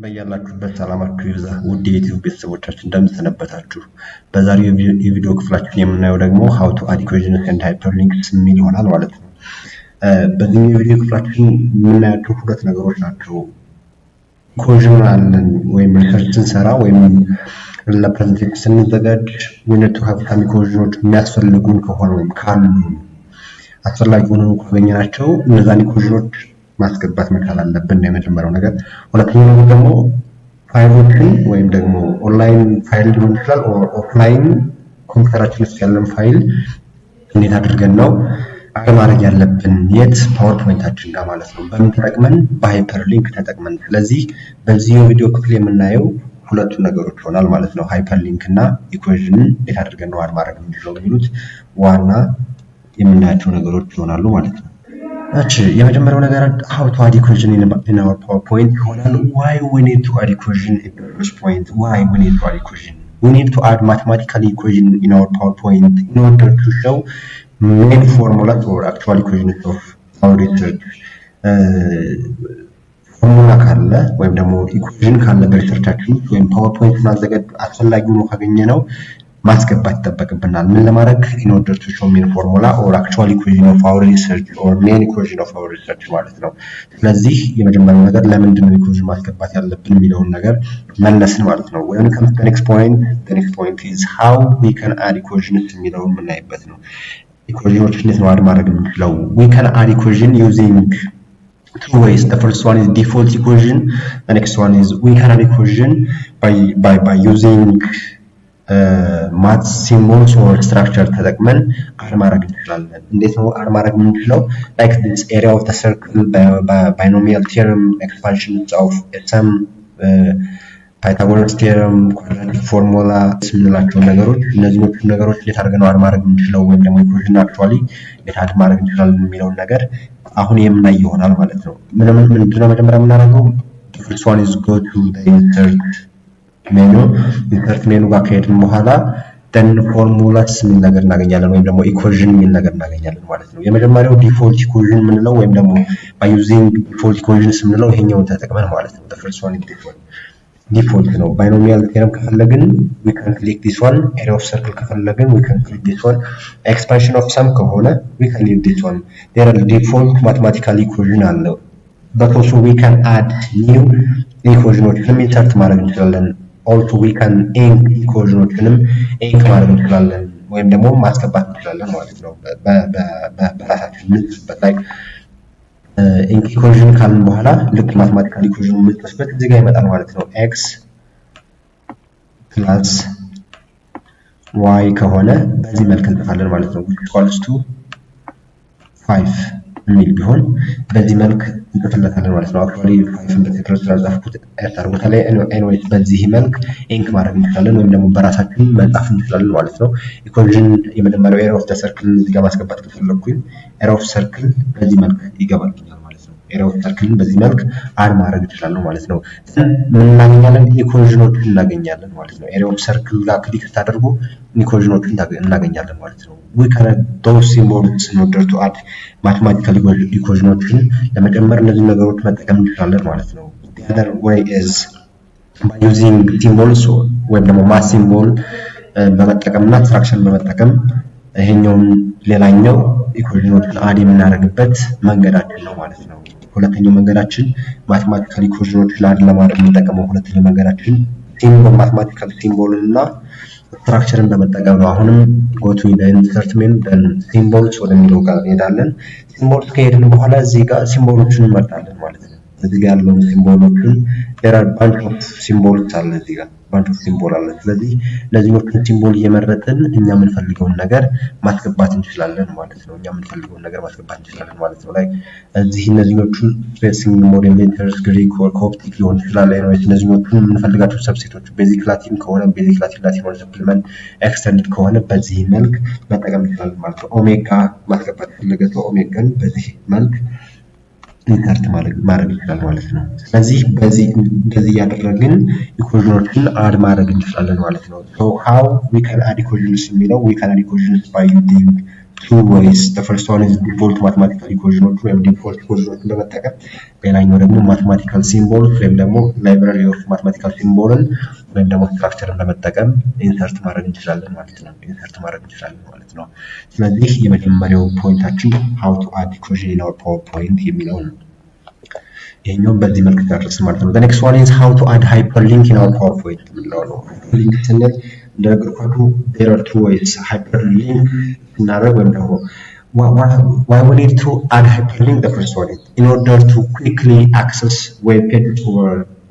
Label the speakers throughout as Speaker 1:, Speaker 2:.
Speaker 1: በያላችሁበት ሰላማችሁ ይብዛ ውድ የዩቲዩብ ቤተሰቦቻችን እንደምን ሰነበታችሁ። በዛሬው የቪዲዮ ክፍላችን የምናየው ደግሞ how to add equations and hyperlinks የሚል ይሆናል ማለት ነው። በዚህ የቪዲዮ ክፍላችን የምናያቸው ሁለት ነገሮች ናቸው። ኢኩዌሽን አለን ወይም ሪሰርች ስንሰራ ወይም ለፕሬዘንቴሽን ስንዘጋጅ we need to have some equations የሚያስፈልጉን ከሆነ ወይም ካሉ አስፈላጊ ሆነው ካገኘናቸው እነዛን ኢኩዌሽኖች ማስገባት መቻል አለብን የመጀመሪያው ነገር። ሁለተኛው ነገር ደግሞ ፋይሎችን ወይም ደግሞ ኦንላይን ፋይል ሊሆን ይችላል ኦፍላይን ኮምፒውተራችን ውስጥ ያለን ፋይል እንዴት አድርገን ነው አድ ማድረግ ያለብን የት ፓወርፖይንታችን ጋር ማለት ነው በምን ተጠቅመን በሃይፐርሊንክ ተጠቅመን። ስለዚህ በዚህ ቪዲዮ ክፍል የምናየው ሁለቱ ነገሮች ሆናል ማለት ነው። ሃይፐርሊንክ እና ኢኩዌሽን እንዴት አድርገን ነው አድ ማድረግ የምንችለው የሚሉት ዋና የምናያቸው ነገሮች ይሆናሉ ማለት ነው። የመጀመሪያው ነገር how to add equation in our PowerPoint ይሆናል። Why we need to add equation in the first point? Why we need to add equation? We need to add mathematical equation in our PowerPoint in order to show main formulas or actual equations of our research. ፎርሙላ ካለ ወይም ደግሞ ኢኩዌሽን ካለ በሪሰርቻችን ወይም PowerPoint ማዘጋጀት አስፈላጊ ነው ካገኘነው ማስገባት ይጠበቅብናል። ምን ለማድረግ in order to show main formula or actual equation of our research or main equation of our research ማለት ነው። ስለዚህ የመጀመሪያው ነገር ለምንድን ነው ኢኩዌሽን ማስገባት ያለብን የሚለውን ነገር መለስን ማለት ነው። when it comes to the next point is how we can add equations የሚለውን የምናይበት ነው። ኢኩዌሽኖችን እንዴት ነው አድ ማድረግ የምንችለው? we can add equation using two ways. The first one is default equation. The next one is we can add equation by using math symbols or structure ተጠቅመን አድ ማድረግ እንችላለን። እንዴት ነው አድ ማድረግ የምንችለው? like this area of the circle, binomial theorem, expansions of sum, Pythagoras theorem, quadratic formula የምንላቸው ነገሮች እነዚህ ነገሮች እንዴት አድርገን አድ ማድረግ የምንችለው ወይም ደግሞ ኢኩዌሽን አክቹአሊ እንዴት አድ ማድረግ እንችላለን የሚለውን ነገር አሁን የምናይ ይሆናል ማለት ነው። ምንድነው መጀመሪያ የምናደርገው? the first one is go to the insert menu ጋር ከሄድን በኋላ then formulas ምን ነገር እናገኛለን ወይም ደግሞ ኢኩዌሽን ምን ነገር እናገኛለን ማለት ነው። የመጀመሪያው ዲፎልት ኢኩዌሽን ምንለው ወይም ደግሞ by using default equations ምንለው ይሄኛውን ተጠቅመን ማለት ነው። the first one is default ነው። binomial theorem ከፈለግን we can click this one, area of circle ከፈለግን we can click this one, expansion of sum ከሆነ we can leave this one. there are default mathematical equation አለው but also we can add new equations insert ማድረግ እንችላለን። also we can ink equations ink ማድረግ እንችላለን ወይም ደግሞ ማስገባት እንችላለን ማለት ነው። በራሳችን ምንጽፍበት ላይ ink equation ካልን በኋላ ልክ ማthematical equation ምንጽፍበት እዚህ ጋር ይመጣል ማለት ነው። x plus y ከሆነ በዚህ መልክ እንጽፋለን ማለት ነው። equals to 5 የሚል ቢሆን በዚህ መልክ እንጽፍለታለን ማለት ነው። actually 5 በትክክል ስለጻፍኩት አታርጉት ላይ anyways በዚህ መልክ ኢንክ ማድረግ እንችላለን ወይም ደግሞ በራሳችን መጻፍ እንችላለን ማለት ነው። ኢኩዌሽን የመጀመሪያው area of the circle እዚህ ጋር ማስገባት ከፈለኩኝ area of circle በዚህ መልክ ይገባልኛል ማለት ነው። area of circle በዚህ መልክ አድ ማድረግ እንችላለን ማለት ነው። ምን እናገኛለን? ኢኩዌሽኖችን እናገኛለን ማለት ነው። area of circle ጋር ክሊክ ታደርጉ ኢኩዌሽኖችን እናገኛለን ማለት ነው። we can add those symbols in order to add mathematical equations ለመጨመር እነዚህ ነገሮች መጠቀም እንችላለን ማለት ነው። the other way is by using symbols ወይም ደግሞ math symbol በመጠቀምና structure በመጠቀም ይሄኛውን ሌላኛው ኢኩዌሽኖችን አድ የምናደርግበት መንገዳችን ነው ማለት ነው። ሁለተኛው መንገዳችን mathematical equations አድ ለማድረግ የምንጠቀመው ሁለተኛው መንገዳችን ሲምቦል mathematical symbol እና structure በመጠቀም ነው። አሁንም go to the insert menu then symbols ወደሚለው ጋር እንሄዳለን። symbols ከሄድን በኋላ እዚህ ጋር ሲምቦሎችን እንመርጣለን ማለት ነው። እዚህ ጋር ያለው ሲምቦሎችን there are bunch of symbols አለ እዚህ ጋር bunch of symbol አለ። ስለዚህ ለዚህኞቹን ሲምቦል እየመረጥን እኛ የምንፈልገውን ነገር ማስገባት እንችላለን ማለት ነው። እኛ የምንፈልገውን ነገር ማስገባት እንችላለን ማለት ነው። ላይ እዚህ እነዚህኞቹን spacing modern letters Greek or Coptic ሊሆን ይችላል። እነዚህኞቹን የምንፈልጋቸው ሰብሴቶች basic Latin ከሆነ basic Latin or supplement extended ከሆነ በዚህ መልክ መጠቀም እንችላለን ማለት ነው። ኦሜጋ ማስገባት ፈለገ ሰው ኦሜጋን በዚህ መልክ ኢንሰርት ማድረግ ይችላል ማለት ነው። ስለዚህ በዚህ ያደረግን ኢኩዌሽኖችን አድ ማድረግ እንችላለን ማለት ነው። so how we can add equations የሚለው we can add equations by using two ways. The first one is default mathematical equation ወይም default equation በመጠቀም ሌላኛው ደግሞ mathematical symbol ወይም ደግሞ library of mathematical symbol ወይም ደግሞ structure በመጠቀም ኢንሰርት ማድረግ እንችላለን ማለት ነው። ስለዚህ የመጀመሪያው ፖይንታችን how to add equation in our PowerPoint የሚለው ነው። ይሄኛው በዚህ መልኩ ተደርስ ማለት ነው። The next one is how to add hyperlink in our PowerPoint የሚለው ነው። link ስንል እንደነገርኳችሁ there are two ways. hyperlink እናደርግ ወይም ደግሞ why we need to add hyperlink the first one in order to quickly access web pages or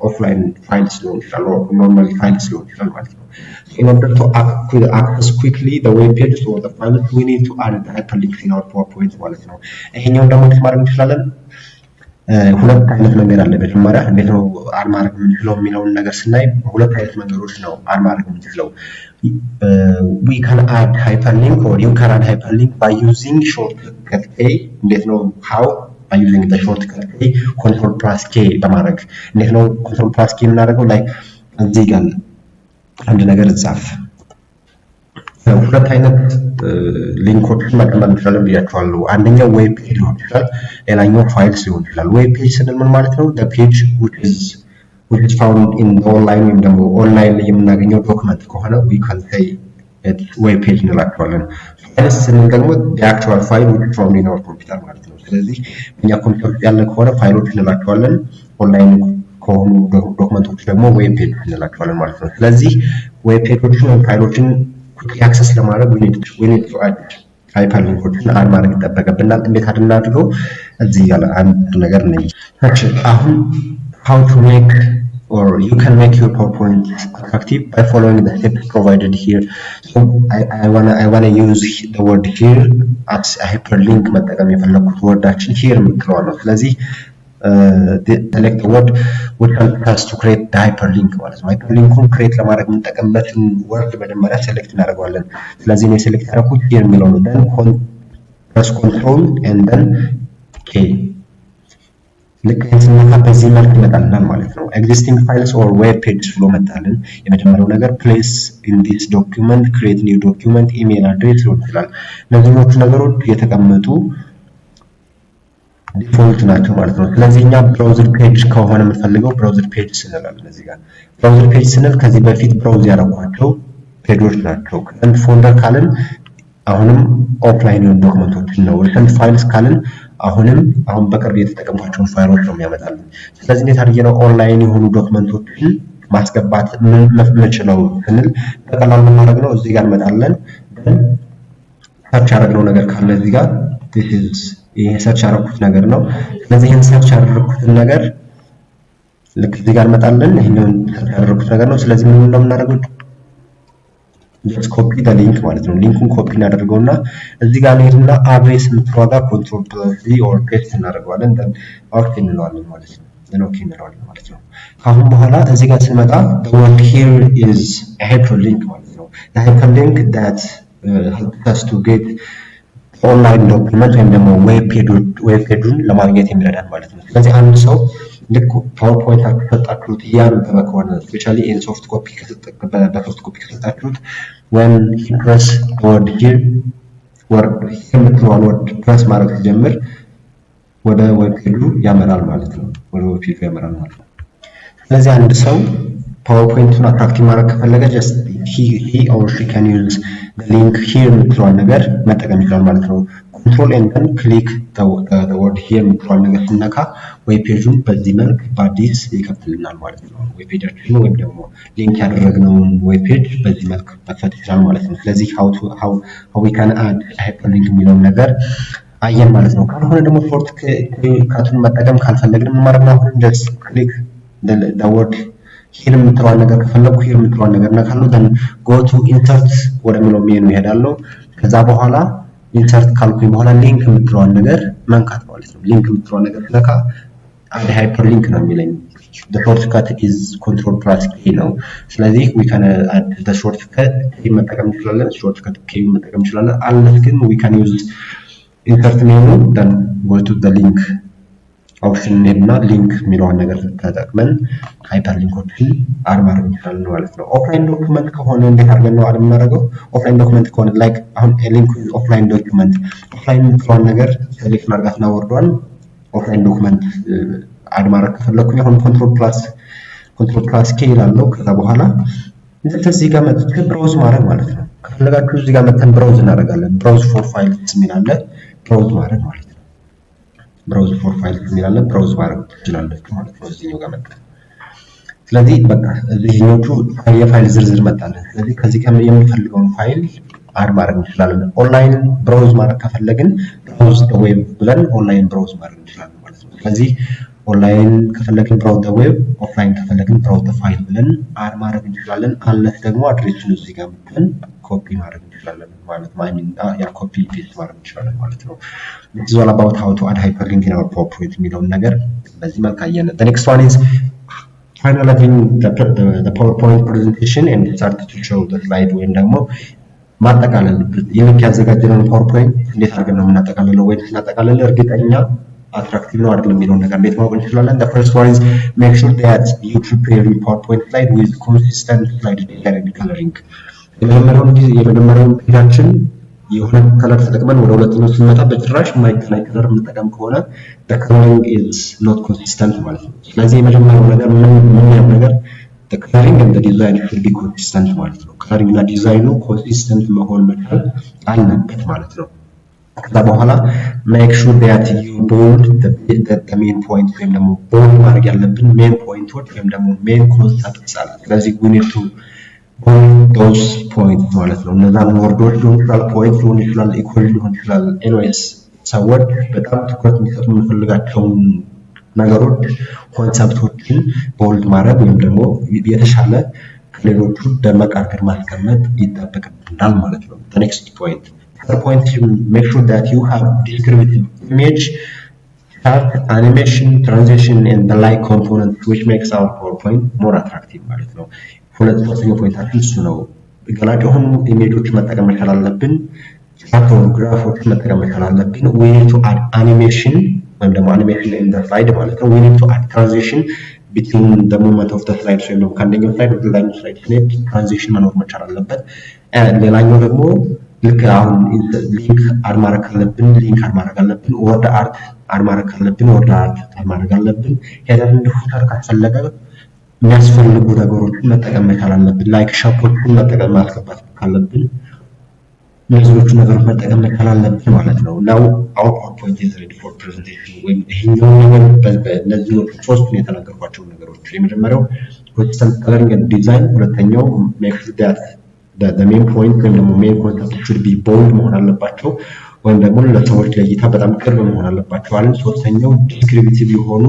Speaker 1: offline files or normal files ማለት ነው. In order to access quickly the web pages or the files we need to add the hyperlinks in our PowerPoint ማለት ነው። ይሄኛው ደግሞ ማድረግ እንችላለን ሁለት አይነት መንገድ አለ። በመጀመሪያ እንዴት ነው አድ ማድረግ የምንችለው የሚለውን ነገር ስናይ ሁለት አይነት መንገዶች ነው አድ ማድረግ የምንችለው። we can add hyperlink or you can add hyperlink by using shortcut key። እንዴት ነው how by using the shortcut key Ctrl+K በማድረግ እንዴት ነው Ctrl+K የምናደርገው ላይ እዚህ ጋር አንድ ነገር ጻፍ ሁለት አይነት ሊንኮችን ማቀመጥ እንችላለን ብያችኋለሁ። አንደኛው ዌብ ፔጅ ሊሆን ይችላል፣ ሌላኛው ፋይልስ ሊሆን ይችላል። ዌብ ፔጅ ስንል ምን ማለት ነው? the page which is found in online ወይም ደግሞ ኦንላይን ላይ የምናገኘው ዶክመንት ከሆነ we can say it's ዌብ ፔጅ እንላቸዋለን። ፋይልስ ስንል ደግሞ the actual file which is found in our computer ማለት ነው። ስለዚህ እኛ ኮምፒውተር ውስጥ ያለ ከሆነ ፋይሎች እንላቸዋለን፣ ኦንላይን ከሆኑ ዶክመንቶች ደግሞ ዌብ ፔጅ እንላቸዋለን ማለት ነው። ስለዚህ ዌብ ፔጆችን ወይም ፋይሎችን quickly access ለማድረግ we need to add hyperlinks አድ ማድረግ ይጠበቅብናል። እንዴት አድርገው እዚህ ያለ አንድ ነገር ነው። አሁን how to make or you can make your PowerPoint attractive by following the steps provided here. So I wanna use the word here as a hyperlink መጠቀም የፈለኩት ወርዳችን here የምትለው ነው። ስለዚህ select the word which helps us to create the hyperlink ማለት ነው። hyperlinkን create ለማድረግ የምንጠቀምበትን ወርድ መጀመሪያ select እናደርጋለን። ስለዚህ እኔ select ያደረኩት here የሚለው ነው። then press control and then k ልክ ስንነካ በዚህ መልክ ይመጣልናል ማለት ነው። existing files or web pages ብሎ መጣልን። የመጀመሪያው ነገር place in this document create new document email address ሊሆን ይችላል። እነዚህኞቹ ነገሮች የተቀመጡ ዲፎልት ናቸው ማለት ነው። ስለዚህ እኛ ብራውዘር ፔጅ ከሆነ የምንፈልገው ብራውዘር ፔጅ እንላለን። እዚህ ጋር ብራውዘር ፔጅ ስንል ከዚህ በፊት ብራውዝ ያደረኳቸው ፔጆች ናቸው። ከረንት ፎልደር ካልን አሁንም ኦፍላይን የሆኑ ዶክመንቶችን ነው። ሪሰንት ፋይልስ ካልን አሁን በቅርብ የተጠቀምኳቸውን ፋይሎች ነው የሚያመጣልን። ስለዚህ እንዴት አድርጌ ነው ኦንላይን የሆኑ ዶክመንቶችን ማስገባት የምንችለው ስንል በቀላሉ ማድረግ ነው። እዚህ ጋር እንመጣለን። ሰርች ያደረግነው ነገር ካለ እዚህ ጋር this is ይሄ ሰርች ያደረኩት ነገር ነው። ስለዚህ ይሄን ሰርች ያደረኩትን ነገር ልክ እዚህ ጋር እንመጣለን። ይሄንን ሰርች ያደረኩት ነገር ነው። ስለዚህ ምን ነው የምናደርገው? just copy the link ማለት ነው። ሊንኩን ኮፒ እናደርገውና እዚህ ጋር እንሄድና አድሬስ የምትሯጋ Ctrl+V or paste እናደርገዋለን። then ኦኬ እንለዋለን ማለት ነው። then ኦኬ እንለዋለን ማለት ነው። ከአሁን በኋላ እዚህ ጋር ስንመጣ the word here is a hyperlink ማለት ነው። the hyperlink that helps us to get ኦንላይን ዶክመንት ወይም ደግሞ ዌብ ፔጁን ለማግኘት የሚረዳን ማለት ነው። ስለዚህ አንድ ሰው ልክ ፓወርፖይንት ከሰጣችሁት ያነበበ ከሆነ ስፔሻሊ ኢን ሶፍት ኮፒ በሶፍት ኮፒ ከሰጣችሁት when he press word here የምትለዋን ወርድ ፕረስ ማድረግ ሲጀምር ወደ ዌብ ፔጁ ያመራል ማለት ነው። ስለዚህ አንድ ሰው ፓወርፖይንቱን አትራክቲቭ ማድረግ ከፈለገ just he or she can use the link here የምትለዋን ነገር መጠቀም ይችላል ማለት ነው። control and then click the word here የምትለዋን ነገር ስነካ ዌብ ፔጁን በዚህ መልክ በአዲስ ይከፍትልናል ማለት ነው። ዌብ ፔጃችንን ወይም ደግሞ ሊንክ ያደረግነውን ዌብ ፔጅ በዚህ መልክ መክፈት ይችላል ማለት ነው። ስለዚህ how we can add hyperlink የሚለውን ነገር አየን ማለት ነው። ካልሆነ ደግሞ ሾርት ካቱን መጠቀም ካልፈለግን ምን ማድረግ ነው? አሁን just click the word here የምትለዋን ነገር ከፈለኩ here የምትለዋን ነገር ነካለሁ። then go to insert ወደሚለው ሜኑ እሄዳለሁ። ከዛ በኋላ ኢንሰርት ካልኩኝ በኋላ ሊንክ የምትለዋን ነገር መንካት ማለት ነው። ሊንክ የምትለዋን ነገር ነካ add hyperlink ነው የሚለኝ። the shortcut is Ctrl+K ነው። ስለዚህ we can add the shortcut key መጠቀም እንችላለን። shortcut key መጠቀም እንችላለን። unless ግን we can use insert menu then go to the link ኦፕሽን እንሄድና ሊንክ የሚለውን ነገር ተጠቅመን ሃይፐርሊንኮችን አድ ማድረግ እንችላለን ማለት ነው። ኦፍላይን ዶክመንት ከሆነ እንዴት አድርገን ነው አድ የምናደርገው? ኦፍላይን ዶክመንት ከሆነ ላይክ አሁን ሊንክ ኦፍላይን ዶክመንት ኦፍላይን የምትለውን ነገር ሴሌክት ማድረጋትና ወርዷል። ኦፍላይን ዶክመንት አድ ማድረግ ከፈለኩኝ አሁን ኮንትሮል ፕላስ ኬ ይላለው። ከዛ በኋላ እዚህ ጋር መጥቼ ብራውዝ ማድረግ ማለት ነው። ከፈለጋችሁ እዚህ ጋር መተን ብራውዝ እናደርጋለን። ብራውዝ ፎር ፋይልስ የሚላለ ብራውዝ ማድረግ ማለት ነው። ብራውዝ ፎር ፋይልስ የሚላለ ብራውዝ ማድረግ ትችላላችሁ ማለት ነው። እዚህኛው ጋር መጣ። ስለዚህ በቃ እዚህኞቹ የፋይል ዝርዝር መጣለን። ስለዚህ ከዚህ የምንፈልገውን ፋይል አድ ማድረግ እንችላለን። ኦንላይን ብራውዝ ማድረግ ከፈለግን ብራውዝ ዘ ዌብ ብለን ኦንላይን ብራውዝ ማድረግ እንችላለን ማለት ነው። ስለዚህ ኦንላይን ከፈለግን ብራውዝ ዘ ዌብ፣ ኦፍላይን ከፈለግን ብራውዝ ዘ ፋይል ብለን አድ ማድረግ እንችላለን። አለስ ደግሞ አድሬሱን እዚህ ጋር መተን ኮፒ ማድረግ እንችላለን ማለት ነው። ያ ኮፒ ፔስት ማድረግ እንችላለን ማለት ነው። This is all about how to add hyperlink in our PowerPoint የሚለውን ነገር በዚህ መልክ አየን። The next one is finalizing the PowerPoint presentation and start to show the slide ወይም ደግሞ ማጠቃለል ይልክ ያዘጋጀነውን PowerPoint እንዴት አድርገን ነው የምናጠቃልለው ወይ ስናጠቃልል እርግጠኛ attractive ነው አይደለም የሚለውን ነገር እንዴት ማወቅ እንችላለን? The first one is make sure that you prepare your PowerPoint slide with consistent slide design and coloring. የመጀመሪያውን ፔጃችን የሆነ ከለር ተጠቅመን ወደ ሁለተኛው ስንመጣ በጭራሽ የማይገናኝ ከለር የምንጠቀም ከሆነ the coloring is not consistent ማለት ነው። ስለዚህ የመጀመሪያው ነገር ምንም ነገር the coloring and the design should be consistent ማለት ነው። coloring እና ዲዛይኑ consistent መሆን መቻል አለበት ማለት ነው። ከዛ በኋላ make sure that you bold the main point ወይም ደግሞ bold ማድረግ ያለብን main pointዎች ወይም ደግሞ main concepts አለ። ስለዚህ we need to bold those points ማለት ነው። እነዛን ወርዶች ሊሆን ይችላል፣ ፖይንት ሊሆን ይችላል፣ ኢኩዌሽን ሊሆን ይችላል። ኤኒዌይስ ሰዎች በጣም ትኩረት የሚሰጡ የምንፈልጋቸውን ነገሮች ኮንሰፕቶችን ቦልድ ማድረግ ወይም ደግሞ የተሻለ ከሌሎቹ ደመቅ አድርገን ማስቀመጥ ይጠበቅብናል ማለት ነው። the next point third point is make sure that you have descriptive image, chart, animation, transition and the like components which makes our PowerPoint more attractive ማለት ነው። ሶስተኛው ፖይንታችን እሱ ነው። ገላጭ የሆኑ ኢሜጆች መጠቀም መቻል አለብን። ቻርት ግራፎች መጠቀም መቻል አለብን። we need to add animation ወይም ደግሞ animation in the slide ማለት ነው። we need to add transition between the movement of the slide ወይም ደግሞ ከአንደኛው ስላይድ ወደ ሌላኛው ስላይድ ስንሄድ ትራንዚሽን መኖር መቻል አለበት። ሌላኛው ደግሞ ልክ አሁን ሊንክ አድ ማድረግ ካለብን ሊንክ አድ ማድረግ አለብን። ወርድ አርት አድ ማድረግ ካለብን ወርድ አርት አድ ማድረግ አለብን። ሄደን ፉተር ካስፈለገ የሚያስፈልጉ ነገሮችን መጠቀም መቻል አለብን። ላይክ ሻፖችን መጠቀም ማስገባት ካለብን እነዚህዎቹ ነገሮች መጠቀም መቻል አለብን ማለት ነው። now our PowerPoint is ready for presentation ወይም ይሄኛው ነገር በእነዚህ ሶስቱን የተናገርኳቸው ነገሮች የመጀመሪያው consistent coloring and design፣ ሁለተኛው make sure that the main point ወይም ደግሞ main concept should be bold መሆን አለባቸው ወይም ደግሞ ለሰዎች ለእይታ በጣም ቅርብ መሆን አለባቸው አለን። ሶስተኛው ዲስክሪፕቲቭ የሆኑ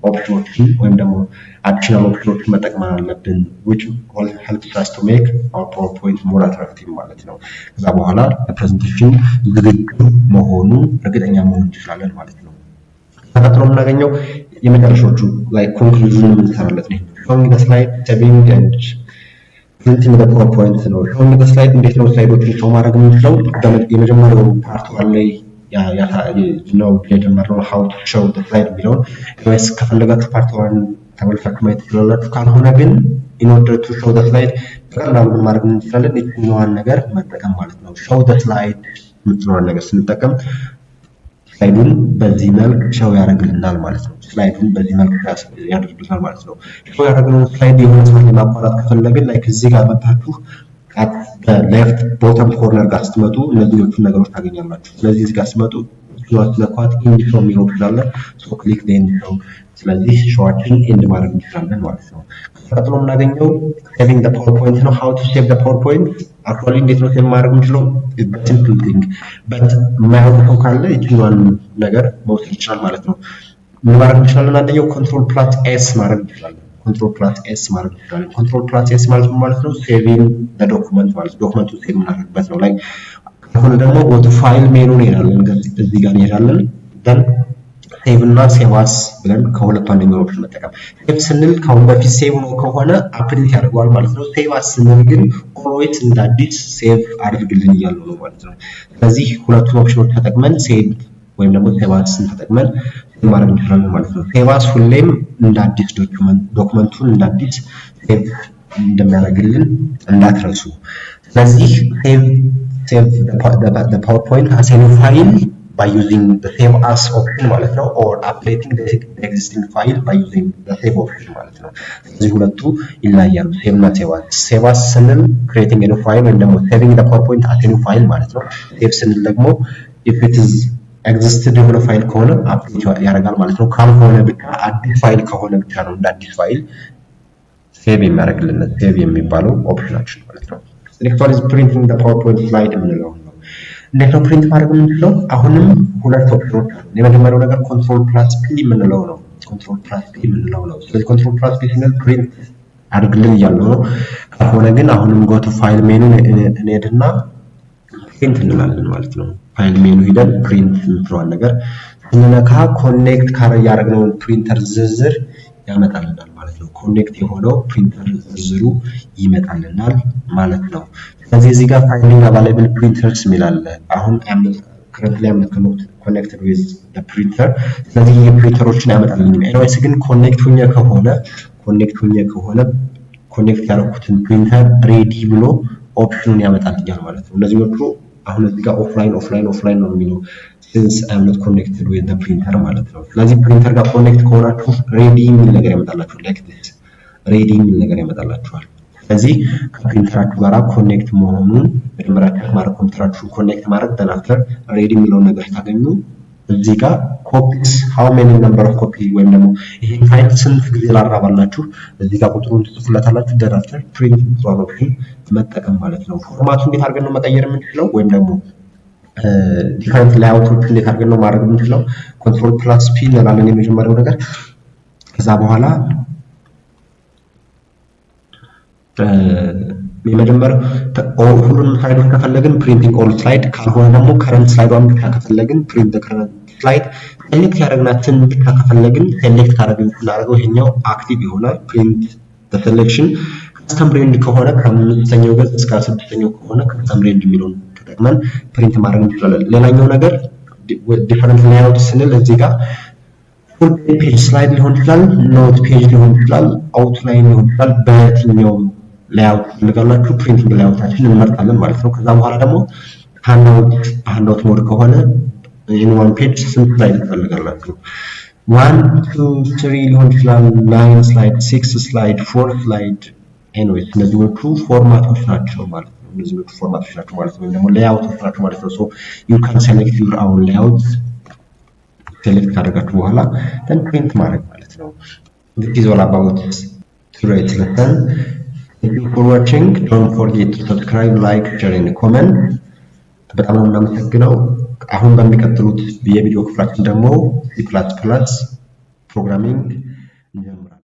Speaker 1: ኦፕሽኖችን ወይም ደግሞ አዲሽናል ኦፕሽኖችን መጠቀም አለብን which all helps us to make our PowerPoint more attractive ማለት ነው። ከዛ በኋላ ለፕሬዘንቴሽን ዝግጁ መሆኑ እርግጠኛ መሆን እንችላለን ማለት ነው። ተከትሎ የምናገኘው የመጨረሻዎቹ ላይ ኮንክሉዥን የምንሰራለት ነው። showing the slide, saving and printing the PowerPoint ነው። showing the slide እንዴት ነው ስላይዶችን ሾው ማድረግ የምንችለው? የመጀመሪያው ፓርት ላይ ነው የጀመርነው how to show the slide የሚለውን ወይስ ከፈለጋችሁ ፓርት 1 ተመልካችሁ ማየት ትችላላችሁ። ካልሆነ ግን in order to show the slide በቀላሉ ማድረግ እንችላለን። የትኛዋን ነገር መጠቀም ማለት ነው። show the slide የምትለዋን ነገር ስንጠቀም ስላይዱን በዚህ መልክ ሾው ያደርግልናል ማለት ነው። ስላይዱን በዚህ መልክ ያደርግልናል ማለት ነው። ሾው ያደርግልናል ስላይድ የሆነ ሰዓት ለማቋረጥ ከፈለግን ላይክ እዚህ ጋር መጣችሁ at the left bottom corner ጋር ስትመጡ እነዚህኞቹ ነገሮች ታገኛላችሁ። ስለዚህ እዚህ ጋር ስትመጡ ሹዋት ለኳት ኢንድ ሾው የሚለው ይችላል። ሶ ክሊክ the end show። ስለዚህ ሾዋችን ኢንድ ማድረግ እንችላለን ማለት ነው። ቀጥሎ የምናገኘው saving the PowerPoint ነው። how to save the PowerPoint actually እንዴት ነው ሴቭ ማድረግ የምንችለው? simple thing but የማያውቀው ካለ ይችላል ነገር መውሰድ ይችላል ማለት ነው። ምን ማድረግ እንችላለን? አንደኛው control plus s ማድረግ እንችላለን። control plus s ማድረግ እንችላለን። control plus s ማለት ነው saving the document ማለት ዶክመንቱ ሴቭ እናደርግበት ነው። ላይ አሁን ደግሞ ወደ ፋይል ሜኑ እንሄዳለን። እዚህ ጋር እንሄዳለን then ሴቭ እና ሴቭ አስ ብለን ከሁለቱ አንደኛው ኦፕሽን መጠቀም። ሴቭ ስንል ካሁን በፊት ሴቭ ነው ከሆነ አፕዴት ያደርገዋል ማለት ነው። ሴቭ አስ ስንል ግን ኦልዌይስ እንደ አዲስ ሴቭ አድርግልን እያለው ነው ማለት ነው። ስለዚህ ሁለቱን ኦፕሽኖች ተጠቅመን ሴቭ ወይም ደግሞ ሴቭ አስን ተጠቅመን ማድረግ እንችላለን ማለት ነው። ሴቭ አስ ሁሌም እንደ አዲስ ዶክመንቱን እንደ አዲስ ሴቭ እንደሚያደርግልን እንዳትረሱ። ስለዚህ save the PowerPoint as a new file by using the save as option ማለት ነው, or updating the existing file by using the save option ማለት ነው። ስለዚህ ሁለቱ ይለያያሉ፣ save እና save as። save as ስንል creating a new file ወይም ደግሞ saving the PowerPoint as a new file ማለት ነው። save ስንል ደግሞ if it is existed የሆነ ፋይል ከሆነ አፕዴት ያደርጋል ማለት ነው። ካልሆነ ብቻ አዲስ ፋይል ከሆነ ብቻ ነው እንደ አዲስ ፋይል ሴቭ የሚያደርግልን ሴቭ የሚባለው ኦፕሽናችን ማለት ነው። next one is printing the PowerPoint slide የምንለው ነው። እንዴት ነው ፕሪንት ማድረግ የምንችለው? አሁንም ሁለት ኦፕሽኖች አሉ። የመጀመሪያው ነገር ኮንትሮል ፕላስ ፒ የምንለው ነው። ኮንትሮል ፕላስ ፒ የምንለው ነው። ስለዚህ ኮንትሮል ፕላስ ፒ ስንል ፕሪንት አድርግልን እያለው ነው። ካልሆነ ግን አሁንም ጎቱ ፋይል ሜኑ እንሄድና ፕሪንት እንላለን ማለት ነው። ፋይል ሜኑ ሄደን ፕሪንት የምትለዋን ነገር ስንነካ ኮኔክት ያደረግነውን ፕሪንተር ዝርዝር ያመጣልናል ማለት ነው። ኮኔክት የሆነው ፕሪንተር ዝርዝሩ ይመጣልናል ማለት ነው። ስለዚህ እዚህ ጋር ፋይንዲንግ አቫይላብል ፕሪንተርስ የሚላል አሁን currently I'm not connected with the printer። ስለዚህ የፕሪንተሮችን ያመጣልኝ። ኤኒዌይስ ግን ኮኔክት ኮኔክት ያደረኩትን ፕሪንተር ሬዲ ብሎ ኦፕሽኑን ያመጣልኛል ማለት ነው። እነዚህኞቹ አሁን እዚህ ጋር ኦፍላይን ነው የሚለው since I'm not connected with the printer ማለት ነው። ስለዚህ ፕሪንተር ጋር ኮኔክት ከሆናችሁ ሬዲ የሚል ነገር ያመጣላችኋል። like this ሬዲ የሚል ነገር ያመጣላችኋል። ስለዚህ ከፕሪንተራችሁ ጋር ኮኔክት መሆኑን መጀመሪያ ቼክ ማድረግ፣ ኮምፒውተራችሁን ኮኔክት ማድረግ ደናፍተር ሬዲ የሚለውን ነገር ታገኙ። እዚህ ጋር ኮፒስ how many number of copy ወይም ደግሞ ይሄ ፋይል ስንት ጊዜ ላራባላችሁ እዚህ ጋር ቁጥሩን ትጽፉላታላችሁ። ደናፍተር ፕሪንት ኦፕሽን መጠቀም ማለት ነው። ፎርማቱን እንዴት አድርገን ነው መቀየር የምንችለው ወይም ደግሞ ዲፈረንት ላይአውቶች እንዴት አድርገን ነው ማድረግ የምንችለው? ኮንትሮል ፕላስ ፒ እንላለን የመጀመሪያው ነገር። ከዛ በኋላ የመጀመሪያው ሁሉንም ስላይዶች ከፈለግን ፕሪንቲንግ ኦል ስላይድ፣ ካልሆነ ደግሞ ከረንት ስላይዷን ብቻ ከፈለግን ፕሪንት ከረንት ስላይድ፣ ሴሌክት ያደረግናትን ብቻ ከፈለግን ሴሌክት ካደረግነው ይሄኛው አክቲቭ ይሆናል። ፕሪንት ሴሌክሽን ከስተም ሬንድ ከሆነ ከ5ኛው ገጽ እስከ 6ኛው ከሆነ ከስተም ሬንድ የሚለውን ተጠቅመን ፕሪንት ማድረግ እንችላለን። ሌላኛው ነገር ዲፈረንት ላይአውት ስንል እዚህ ጋር ፉል ፔጅ ስላይድ ሊሆን ይችላል፣ ኖት ፔጅ ሊሆን ይችላል፣ አውትላይን ሊሆን ይችላል። በየትኛው ላይአውት ፈልጋላችሁ ፕሪንቲንግ ላይአውታችንን እንመርጣለን ማለት ነው። ከዛ በኋላ ደግሞ ሃንድአውት ሞድ ከሆነ ኢን ዋን ፔጅ ስንት ስላይድ ትፈልጋላችሁ? 1 2 3 ሊሆን ይችላል፣ 9 ስላይድ፣ 6 ስላይድ፣ 4 ስላይድ። ኤኒዌይስ እነዚህዎቹ ፎርማቶች ናቸው ማለት ነው። እነዚህዎቹ ፎርማቶች ናቸው ማለት ነው፣ ደግሞ ሌአውቶች ናቸው ማለት ነው። ሶ ዩ ካን ሴሌክት ዩር አውን ሌአውት። ሴሌክት ካደረጋችሁ በኋላ then print ማድረግ ማለት ነው። this is all about today's lesson. Thank you for watching. Don't forget to subscribe, like, share and comment. በጣም ነው የምናመሰግነው። አሁን በሚቀጥሉት የቪዲዮ ክፍላችን ደግሞ C++ ፕሮግራሚንግ እንጀምራለን።